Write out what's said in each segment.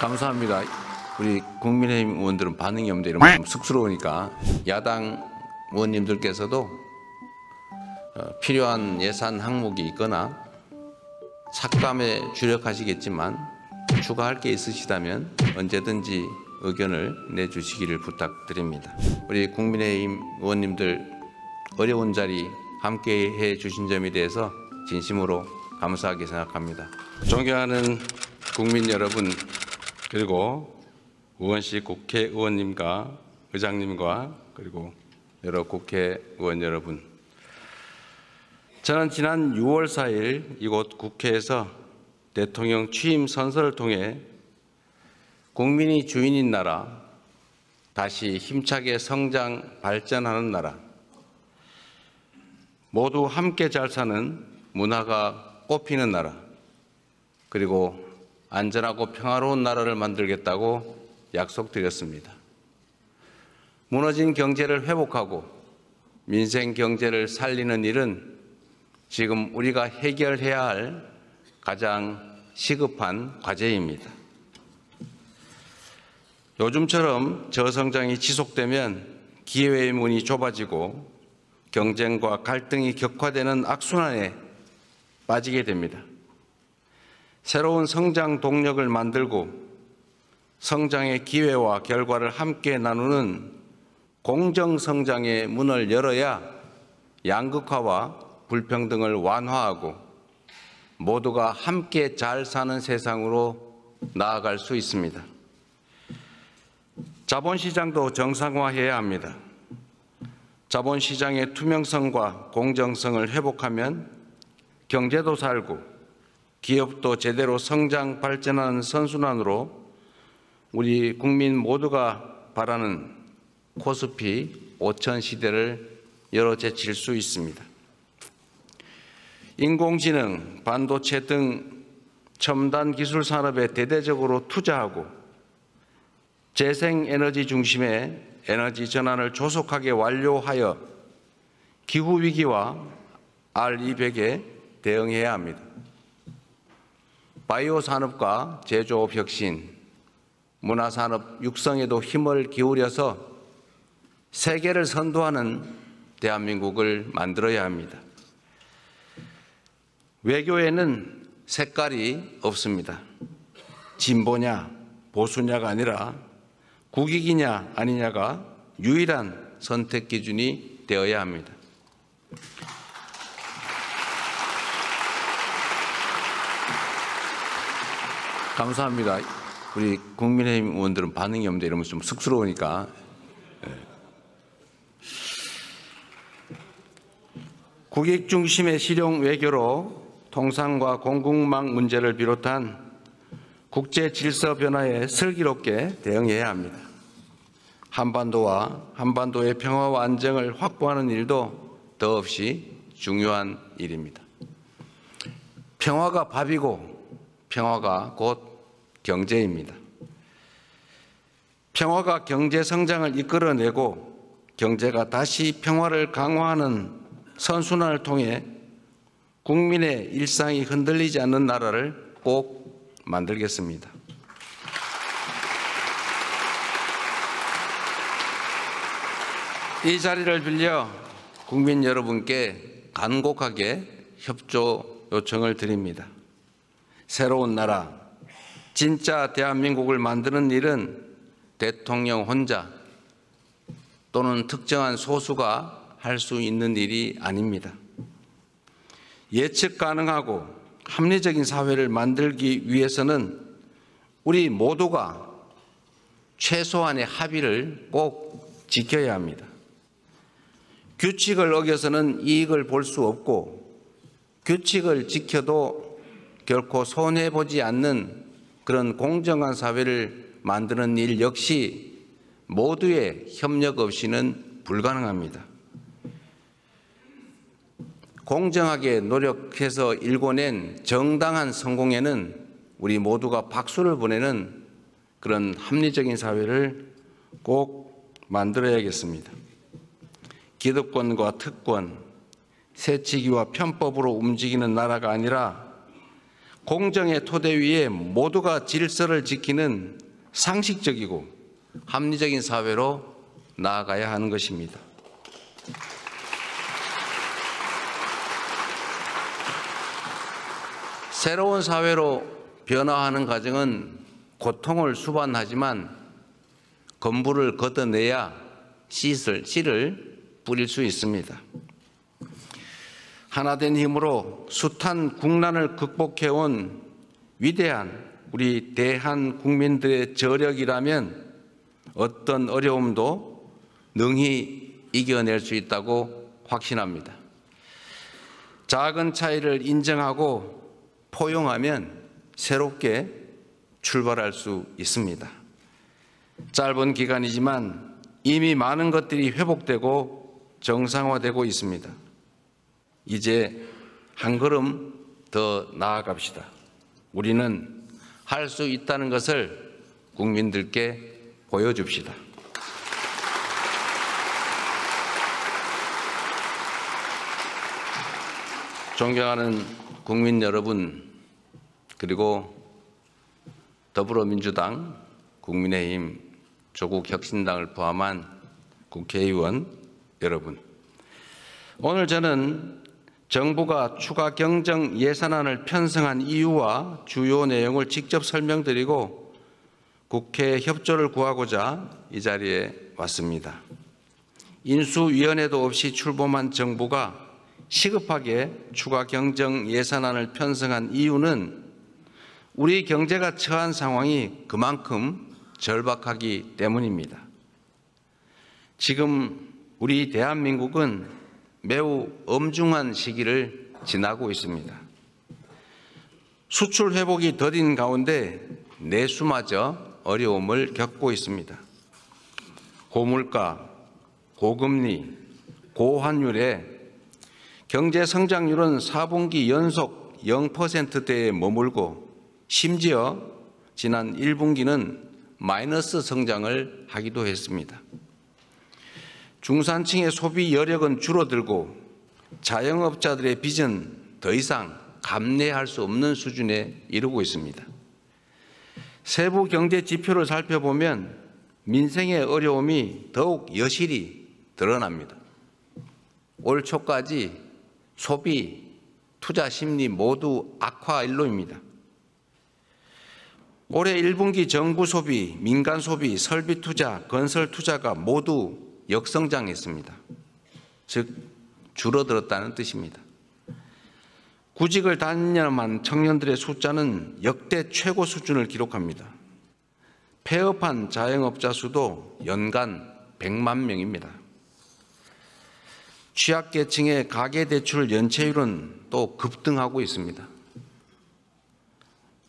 감사합니다. 우리 국민의힘 의원들은 반응이 없는데 이러면 좀 쑥스러우니까 야당 의원님들께서도 필요한 예산 항목이 있거나 삭감에 주력하시겠지만 추가할 게 있으시다면 언제든지 의견을 내주시기를 부탁드립니다. 우리 국민의힘 의원님들 어려운 자리 함께해 주신 점에 대해서 진심으로 감사하게 생각합니다. 존경하는 국민 여러분, 그리고 의원실 국회의원님과 의장님과 그리고 여러 국회의원 여러분, 저는 지난 6월 4일 이곳 국회에서 대통령 취임 선서를 통해 국민이 주인인 나라, 다시 힘차게 성장 발전하는 나라, 모두 함께 잘 사는 문화가 꽃피는 나라, 그리고 안전하고 평화로운 나라를 만들겠다고 약속드렸습니다. 무너진 경제를 회복하고 민생 경제를 살리는 일은 지금 우리가 해결해야 할 가장 시급한 과제입니다. 요즘처럼 저성장이 지속되면 기회의 문이 좁아지고 경쟁과 갈등이 격화되는 악순환에 빠지게 됩니다. 새로운 성장 동력을 만들고 성장의 기회와 결과를 함께 나누는 공정성장의 문을 열어야 양극화와 불평등을 완화하고 모두가 함께 잘 사는 세상으로 나아갈 수 있습니다. 자본시장도 정상화해야 합니다. 자본시장의 투명성과 공정성을 회복하면 경제도 살고 기업도 제대로 성장 발전하는 선순환으로 우리 국민 모두가 바라는 코스피 5000 시대를 열어제칠 수 있습니다. 인공지능, 반도체 등 첨단 기술 산업에 대대적으로 투자하고 재생에너지 중심의 에너지 전환을 조속하게 완료하여 기후위기와 R200에 대응해야 합니다. 바이오 산업과 제조업 혁신, 문화산업 육성에도 힘을 기울여서 세계를 선도하는 대한민국을 만들어야 합니다. 외교에는 색깔이 없습니다. 진보냐 보수냐가 아니라 국익이냐 아니냐가 유일한 선택 기준이 되어야 합니다. 감사합니다. 우리 국민의힘 의원들은 반응이 없는데 이러면 좀 쑥스러우니까. 국익 중심의 실용 외교로 통상과 공급망 문제를 비롯한 국제 질서 변화에 슬기롭게 대응해야 합니다. 한반도와 한반도의 평화와 안정을 확보하는 일도 더없이 중요한 일입니다. 평화가 밥이고 평화가 곧 경제입니다. 평화가 경제 성장을 이끌어내고 경제가 다시 평화를 강화하는 선순환을 통해 국민의 일상이 흔들리지 않는 나라를 꼭 만들겠습니다. 이 자리를 빌려 국민 여러분께 간곡하게 협조 요청을 드립니다. 새로운 나라, 진짜 대한민국을 만드는 일은 대통령 혼자 또는 특정한 소수가 할 수 있는 일이 아닙니다. 예측 가능하고 합리적인 사회를 만들기 위해서는 우리 모두가 최소한의 합의를 꼭 지켜야 합니다. 규칙을 어겨서는 이익을 볼 수 없고 규칙을 지켜도 결코 손해보지 않는 그런 공정한 사회를 만드는 일 역시 모두의 협력 없이는 불가능합니다. 공정하게 노력해서 일궈낸 정당한 성공에는 우리 모두가 박수를 보내는 그런 합리적인 사회를 꼭 만들어야겠습니다. 기득권과 특권, 새치기와 편법으로 움직이는 나라가 아니라 공정의 토대 위에 모두가 질서를 지키는 상식적이고 합리적인 사회로 나아가야 하는 것입니다. 새로운 사회로 변화하는 과정은 고통을 수반하지만 건물을 걷어내야 씨를 뿌릴 수 있습니다. 하나된 힘으로 숱한 국난을 극복해온 위대한 우리 대한 국민들의 저력이라면 어떤 어려움도 능히 이겨낼 수 있다고 확신합니다. 작은 차이를 인정하고 포용하면 새롭게 출발할 수 있습니다. 짧은 기간이지만 이미 많은 것들이 회복되고 정상화되고 있습니다. 이제 한 걸음 더 나아갑시다. 우리는 할 수 있다는 것을 국민들께 보여줍시다. 존경하는 국민 여러분, 그리고 더불어민주당, 국민의힘, 조국혁신당을 포함한 국회의원 여러분, 오늘 저는 정부가 추가 경정 예산안을 편성한 이유와 주요 내용을 직접 설명드리고 국회 협조를 구하고자 이 자리에 왔습니다. 인수위원회도 없이 출범한 정부가 시급하게 추가 경정 예산안을 편성한 이유는 우리 경제가 처한 상황이 그만큼 절박하기 때문입니다. 지금 우리 대한민국은 매우 엄중한 시기를 지나고 있습니다. 수출 회복이 더딘 가운데 내수마저 어려움을 겪고 있습니다. 고물가, 고금리, 고환율에 경제 성장률은 4분기 연속 0%대에 머물고 심지어 지난 1분기는 마이너스 성장을 하기도 했습니다. 중산층의 소비 여력은 줄어들고 자영업자들의 빚은 더 이상 감내할 수 없는 수준에 이르고 있습니다. 세부 경제 지표를 살펴보면 민생의 어려움이 더욱 여실히 드러납니다. 올 초까지 소비, 투자 심리 모두 악화 일로입니다. 올해 1분기 정부 소비, 민간 소비, 설비 투자, 건설 투자가 모두 역성장했습니다. 즉 줄어들었다는 뜻입니다. 구직을 단념한 청년들의 숫자는 역대 최고 수준을 기록합니다. 폐업한 자영업자 수도 연간 100만 명입니다. 취약계층의 가계대출 연체율은 또 급등하고 있습니다.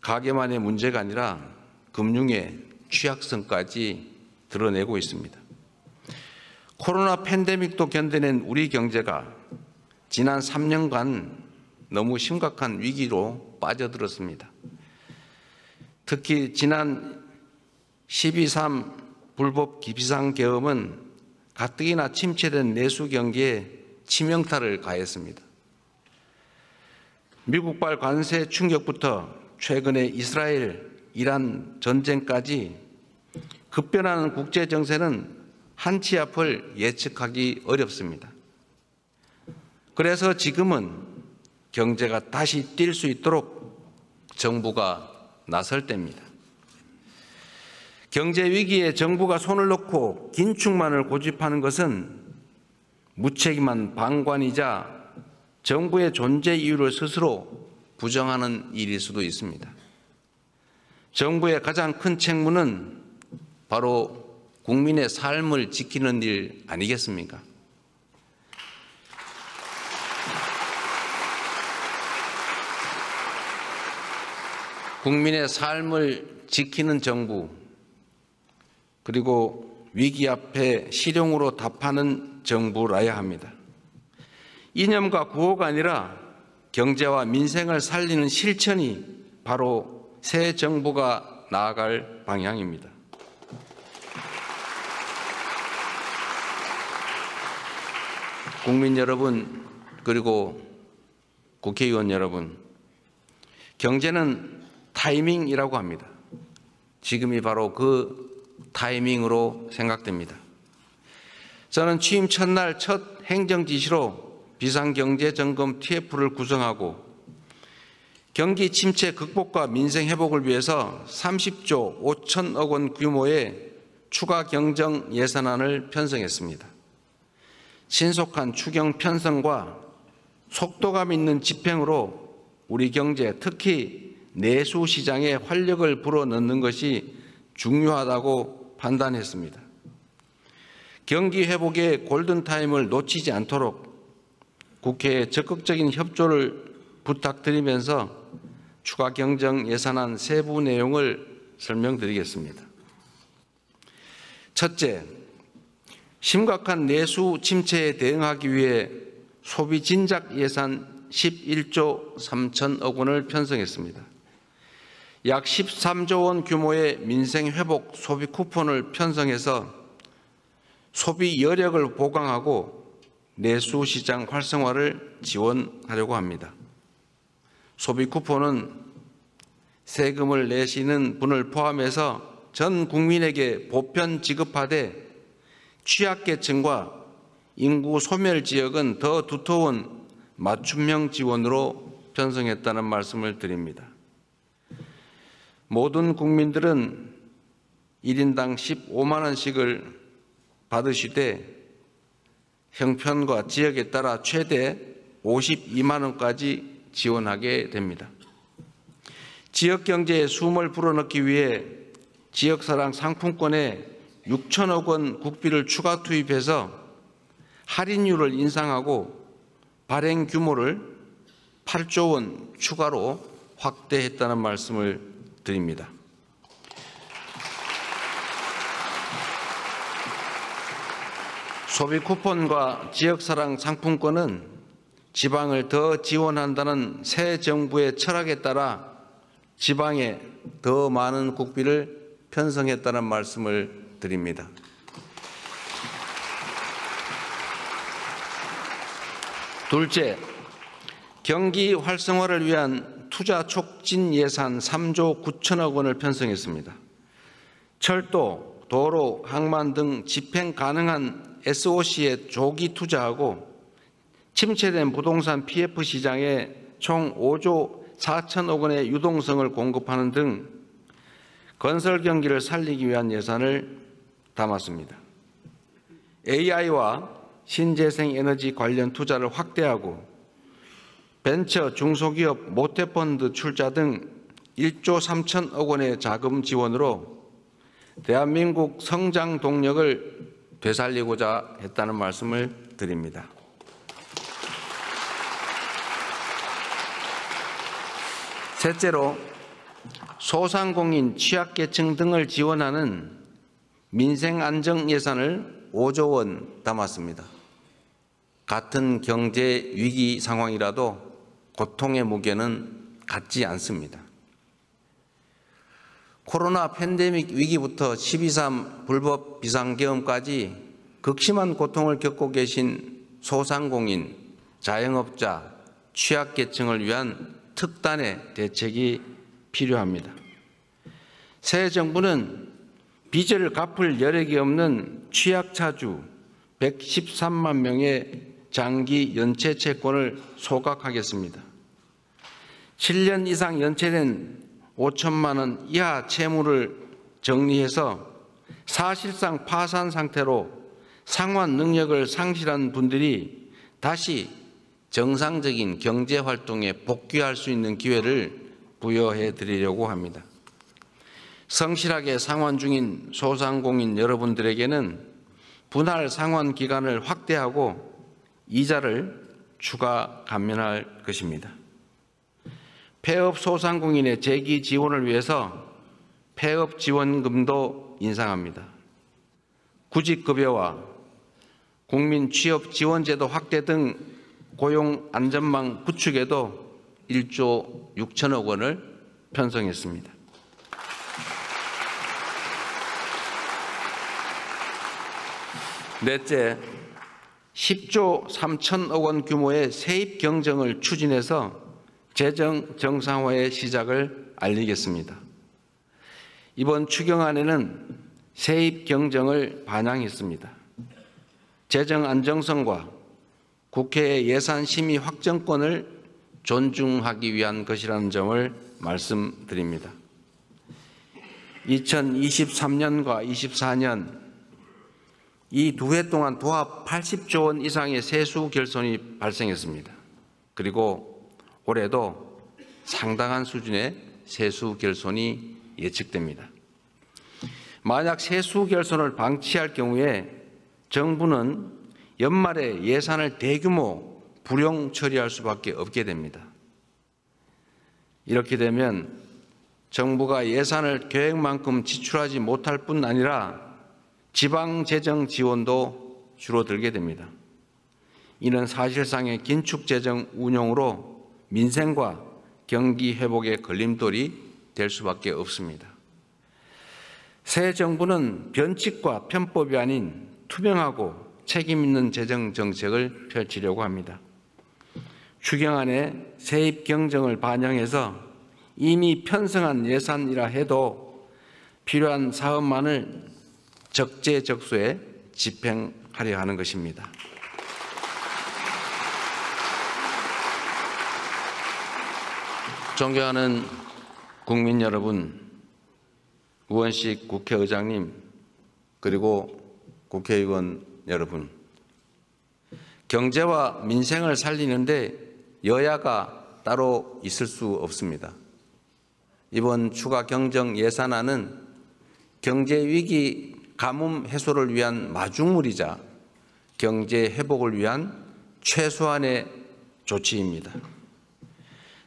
가계만의 문제가 아니라 금융의 취약성까지 드러내고 있습니다. 코로나 팬데믹도 견뎌낸 우리 경제가 지난 3년간 너무 심각한 위기로 빠져들었습니다. 특히 지난 12.3 불법 비상계엄은 가뜩이나 침체된 내수 경기에 치명타를 가했습니다. 미국발 관세 충격부터 최근의 이스라엘, 이란 전쟁까지 급변하는 국제 정세는 한치 앞을 예측하기 어렵습니다. 그래서 지금은 경제가 다시 뛸 수 있도록 정부가 나설 때입니다. 경제 위기에 정부가 손을 놓고 긴축만을 고집하는 것은 무책임한 방관이자 정부의 존재 이유를 스스로 부정하는 일일 수도 있습니다. 정부의 가장 큰 책무는 바로 국민의 삶을 지키는 일 아니겠습니까? 국민의 삶을 지키는 정부, 그리고 위기 앞에 실용으로 답하는 정부라야 합니다. 이념과 구호가 아니라 경제와 민생을 살리는 실천이 바로 새 정부가 나아갈 방향입니다. 국민 여러분, 그리고 국회의원 여러분, 경제는 타이밍이라고 합니다. 지금이 바로 그 타이밍으로 생각됩니다. 저는 취임 첫날 첫 행정지시로 비상경제점검 TF를 구성하고 경기 침체 극복과 민생 회복을 위해서 30조 5천억 원 규모의 추가 경정 예산안을 편성했습니다. 신속한 추경 편성과 속도감 있는 집행으로 우리 경제, 특히 내수 시장에 활력을 불어넣는 것이 중요하다고 판단했습니다. 경기 회복의 골든타임을 놓치지 않도록 국회에 적극적인 협조를 부탁드리면서 추가 경정 예산안 세부 내용을 설명드리겠습니다. 첫째, 심각한 내수 침체에 대응하기 위해 소비 진작 예산 11조 3천억 원을 편성했습니다. 약 13조 원 규모의 민생 회복 소비 쿠폰을 편성해서 소비 여력을 보강하고 내수 시장 활성화를 지원하려고 합니다. 소비 쿠폰은 세금을 내시는 분을 포함해서 전 국민에게 보편 지급하되 취약계층과 인구 소멸 지역은 더 두터운 맞춤형 지원으로 편성했다는 말씀을 드립니다. 모든 국민들은 1인당 15만 원씩을 받으시되 형편과 지역에 따라 최대 52만 원까지 지원하게 됩니다. 지역 경제에 숨을 불어넣기 위해 지역사랑 상품권에 6천억 원 국비를 추가 투입해서 할인율을 인상하고 발행 규모를 8조 원 추가로 확대했다는 말씀을 드립니다. 소비 쿠폰과 지역사랑 상품권은 지방을 더 지원한다는 새 정부의 철학에 따라 지방에 더 많은 국비를 편성했다는 말씀을 드립니다. 둘째, 경기 활성화를 위한 투자 촉진 예산 3조 9천억 원을 편성했습니다. 철도, 도로, 항만 등 집행 가능한 SOC에 조기 투자하고 침체된 부동산 PF 시장에 총 5조 4천억 원의 유동성을 공급하는 등 건설 경기를 살리기 위한 예산을 담았습니다. AI와 신재생 에너지 관련 투자를 확대하고 벤처 중소기업 모태펀드 출자 등 1조 3천억 원의 자금 지원으로 대한민국 성장 동력을 되살리고자 했다는 말씀을 드립니다. 셋째로 소상공인, 취약계층 등을 지원하는 민생안정 예산을 5조 원 담았습니다. 같은 경제 위기 상황이라도 고통의 무게는 같지 않습니다. 코로나 팬데믹 위기부터 12.3 불법 비상계엄까지 극심한 고통을 겪고 계신 소상공인, 자영업자, 취약계층을 위한 특단의 대책이 필요합니다. 새 정부는 빚을 갚을 여력이 없는 취약차주 113만 명의 장기 연체 채권을 소각하겠습니다. 7년 이상 연체된 5천만 원 이하 채무를 정리해서 사실상 파산 상태로 상환 능력을 상실한 분들이 다시 정상적인 경제 활동에 복귀할 수 있는 기회를 부여해 드리려고 합니다. 성실하게 상환 중인 소상공인 여러분들에게는 분할 상환 기간을 확대하고 이자를 추가 감면할 것입니다. 폐업 소상공인의 재기 지원을 위해서 폐업 지원금도 인상합니다. 구직급여와 국민 취업 지원제도 확대 등 고용 안전망 구축에도 1조 6천억 원을 편성했습니다. 넷째, 10조 3천억 원 규모의 세입 경정을 추진해서 재정 정상화의 시작을 알리겠습니다. 이번 추경안에는 세입 경정을 반영했습니다. 재정 안정성과 국회의 예산 심의 확정권을 존중하기 위한 것이라는 점을 말씀드립니다. 2023년과 24년 이 두 해 동안 도합 80조 원 이상의 세수 결손이 발생했습니다. 그리고 올해도 상당한 수준의 세수 결손이 예측됩니다. 만약 세수 결손을 방치할 경우에 정부는 연말에 예산을 대규모 불용 처리할 수밖에 없게 됩니다. 이렇게 되면 정부가 예산을 계획만큼 지출하지 못할 뿐 아니라 지방재정 지원도 줄어들게 됩니다. 이는 사실상의 긴축재정 운용으로 민생과 경기 회복의 걸림돌이 될 수밖에 없습니다. 새 정부는 변칙과 편법이 아닌 투명하고 책임 있는 재정 정책을 펼치려고 합니다. 추경안에 세입 경정을 반영해서 이미 편성한 예산이라 해도 필요한 사업만을 적재적소에 집행하려 하는 것입니다. 존경하는 국민 여러분, 우원식 국회의장님, 그리고 국회의원 여러분, 경제와 민생을 살리는데 여야가 따로 있을 수 없습니다. 이번 추가 경정 예산안은 경제위기 가뭄 해소를 위한 마중물이자 경제 회복을 위한 최소한의 조치입니다.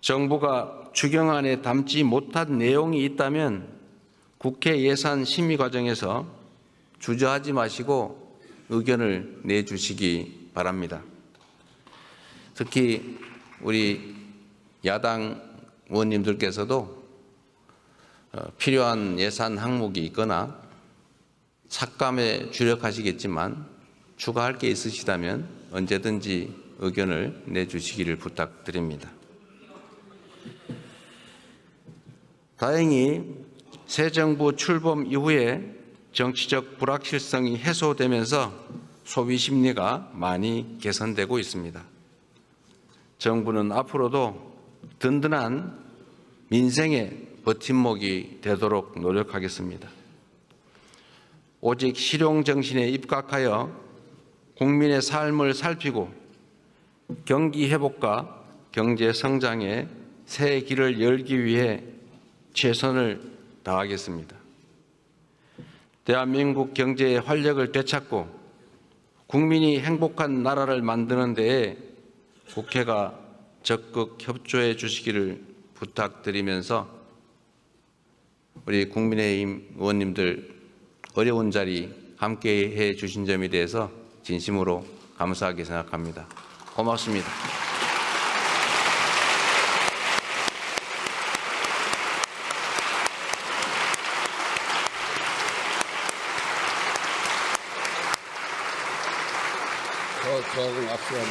정부가 추경안에 담지 못한 내용이 있다면 국회 예산 심의 과정에서 주저하지 마시고 의견을 내주시기 바랍니다. 특히 우리 야당 의원님들께서도 필요한 예산 항목이 있거나 삭감에 주력하시겠지만 추가할 게 있으시다면 언제든지 의견을 내주시기를 부탁드립니다. 다행히 새 정부 출범 이후에 정치적 불확실성이 해소되면서 소비 심리가 많이 개선되고 있습니다. 정부는 앞으로도 든든한 민생의 버팀목이 되도록 노력하겠습니다. 오직 실용정신에 입각하여 국민의 삶을 살피고 경기 회복과 경제 성장의 새 길을 열기 위해 최선을 다하겠습니다. 대한민국 경제의 활력을 되찾고 국민이 행복한 나라를 만드는 데에 국회가 적극 협조해 주시기를 부탁드리면서 우리 국민의힘 의원님들 어려운 자리 함께해 주신 점에 대해서 진심으로 감사하게 생각합니다. 고맙습니다. 저하고 악수하면